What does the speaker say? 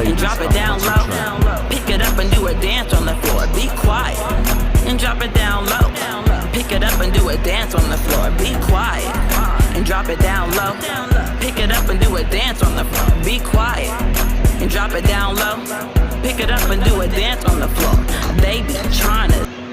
and drop it down low. Pick it up and do a dance on the floor. Be quiet and drop it down low. Pick it up and do a dance on the floor. Be quiet and drop it down low. Pick it up and do a dance on the floor. Be quiet and drop it down low. Pick it up and do a dance on the floor. They be trying to